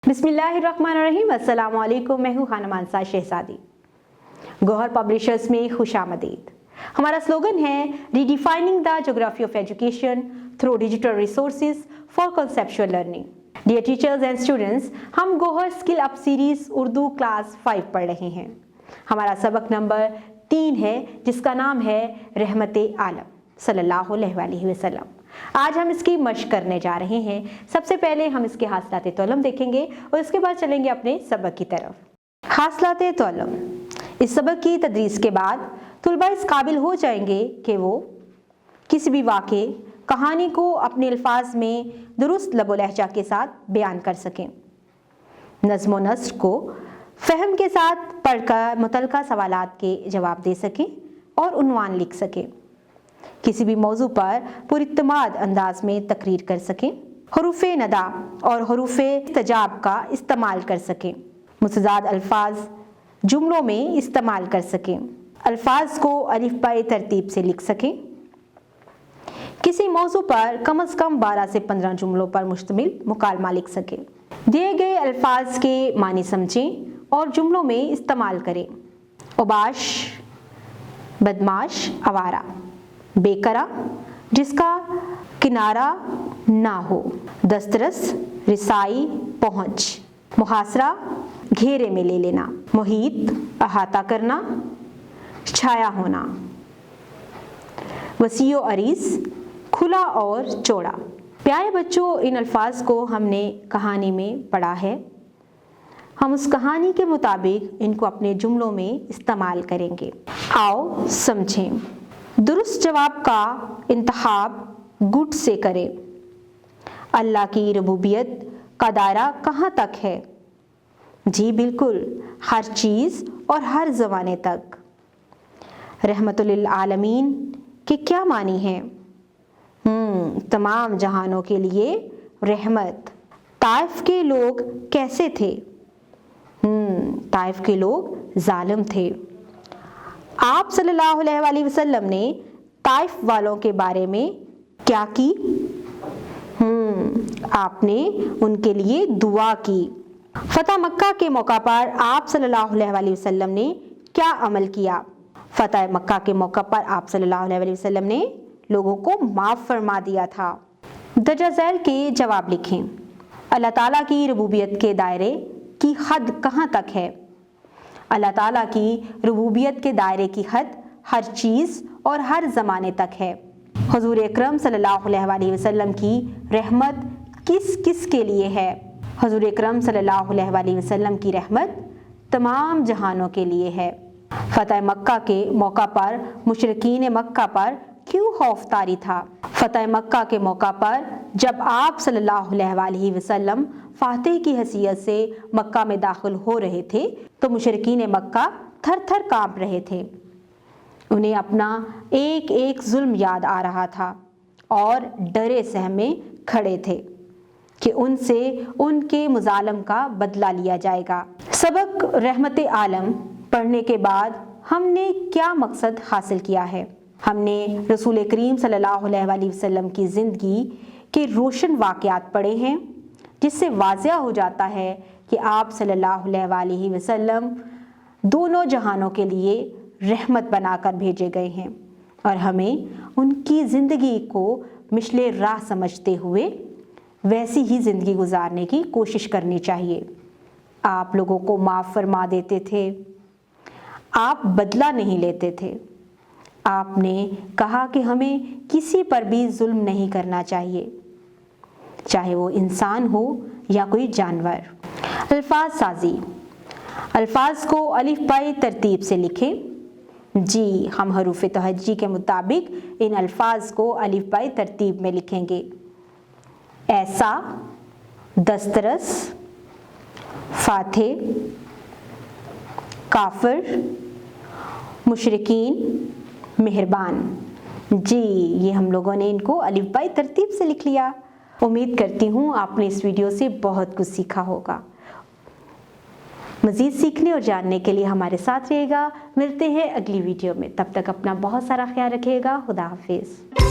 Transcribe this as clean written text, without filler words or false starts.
बिस्मिल्लाहिर्रहमानिर्रहीम। अस्सलाम वालेकुम। मैं हूँ खानम अंसार शहजादी। गौहर पब्लिशर्स में खुशामदीद। हमारा स्लोगन है redefining the geography of education through digital resources for conceptual learning. Dear teachers and students, हम Gauhar skill up series Urdu class 5 पढ़ रहे हैं। हमारा सबक नंबर 3 है जिसका नाम है रहमत आलम सल्लल्लाहु अलैहि वसल्लम। आज हम इसकी मश्क करने जा रहे हैं। सबसे पहले हम इसके हासिलात तौलम देखेंगे और इसके बाद चलेंगे अपने सबक की तरफ। हासिलात तौलम, इस सबक की तदरीस के बाद तुलबा इस काबिल हो जाएंगे कि वो किसी भी वाक़े कहानी को अपने अल्फाज में दुरुस्त लबो लहजा के साथ बयान कर सकें, नज़्म व नस्र को फ़हम के साथ पढ़कर मुतल्लिक़ा सवालात के जवाब दे सकें और उन्वान लिख सकें, किसी भी मौजू पर पुरित्तमाद अंदाज में तकरीर कर सकें, हरूफ नदा और हरूफ तजाब का इस्तेमाल कर सकें, मुतज़ाद अल्फाज जुमलों में इस्तेमाल कर सकें, अल्फाज को अलिफ़ तरतीब से लिख सकें, किसी मौजू पर कम अज़ कम 12 से 15 जुमलों पर मुश्तमिल मुकालमा लिख सकें, दिए गए अल्फाज के मानी समझें और जुमलों में इस्तेमाल करें। उबाश, बदमाश, आवारा, बेकरा जिसका किनारा ना हो, दस्तरस रिसाई पहुँच, मुहासरा घेरे में ले लेना, मुहीत अहाता करना, छाया होना, वसीओ अरीज खुला और चौड़ा। प्यारे बच्चों, इन अल्फाज को हमने कहानी में पढ़ा है। हम उस कहानी के मुताबिक इनको अपने जुमलों में इस्तेमाल करेंगे। आओ समझें। दुरुस्त जवाब का इंतखाब गुड से करें। अल्लाह की रबूबियत का दायरा कहाँ तक है? जी बिल्कुल, हर चीज़ और हर ज़माने तक। रहमतुल आलमीन के क्या मानी है? तमाम जहानों के लिए रहमत। ताइफ के लोग कैसे थे? ताइफ के लोग जालिम थे। आप सल्लल्लाहु अलैहि वसल्लम ने ताइफ वालों के बारे में क्या की? आपने उनके लिए दुआ की। फतह मक्का के मौका पर आप सल्लल्लाहु अलैहि वसल्लम ने क्या अमल किया? फतह मक्का के मौका पर आप सल्लल्लाहु अलैहि वसल्लम ने लोगों को माफ़ फरमा दिया था। दर्जा झैल के जवाब लिखें। अल्लाह ताला की रबूबियत के दायरे की हद कहाँ तक है? अल्लाह ताला की रबूबियत के दायरे की हद हर चीज़ और हर ज़माने तक है। हुज़ूर अकरम सल्लल्लाहु अलैहि वसल्लम की रहमत किस किस के लिए है? हुज़ूर अकरम सल्लल्लाहु अलैहि वसल्लम की रहमत तमाम जहानों के लिए है। फतह मक्का के मौका पर मुशरिकीन मक्का पर क्यों खौफ तारी था? फतह मक्का के मौका पर जब आप सल्लल्लाहु अलैहि वसल्लम फातिह की हैसियत से मक्का में दाखिल हो रहे थे तो मुशरिकीन मक्का थर थर काँप रहे थे। उन्हें अपना एक एक जुल्म याद आ रहा था और डरे सहमे खड़े थे कि उनसे उनके मुजालम का बदला लिया जाएगा। सबक रहमत आलम पढ़ने के बाद हमने क्या मकसद हासिल किया है? हमने रसूल करीम सल्लल्लाहु अलैहि वसल्लम की ज़िंदगी के रोशन वाक़यात पढ़े हैं, जिससे वाज़िया हो जाता है कि आप सल्लल्लाहु अलैहि वसल्लम दोनों जहानों के लिए रहमत बनाकर भेजे गए हैं और हमें उनकी ज़िंदगी को मिशले राह समझते हुए वैसी ही ज़िंदगी गुजारने की कोशिश करनी चाहिए। आप लोगों को माफ़ फरमा देते थे, आप बदला नहीं लेते थे। आपने कहा कि हमें किसी पर भी जुल्म नहीं करना चाहिए, चाहे वो इंसान हो या कोई जानवर। अल्फाज साजी, अल्फाज को अलिफ बाई तरतीब से लिखें। जी, हम हरूफ तहज्जी के मुताबिक इन अल्फाज को अलिफ बाई तरतीब में लिखेंगे। ऐसा, दस्तरस, फाथे, काफिर, मुशरिकीन, मेहरबान। जी, ये हम लोगों ने इनको अलिफ बाई तरतीब से लिख लिया। उम्मीद करती हूँ आपने इस वीडियो से बहुत कुछ सीखा होगा। मज़ीद सीखने और जानने के लिए हमारे साथ रहिएगा। मिलते हैं अगली वीडियो में, तब तक अपना बहुत सारा ख्याल रखिएगा। खुदा हाफिज़।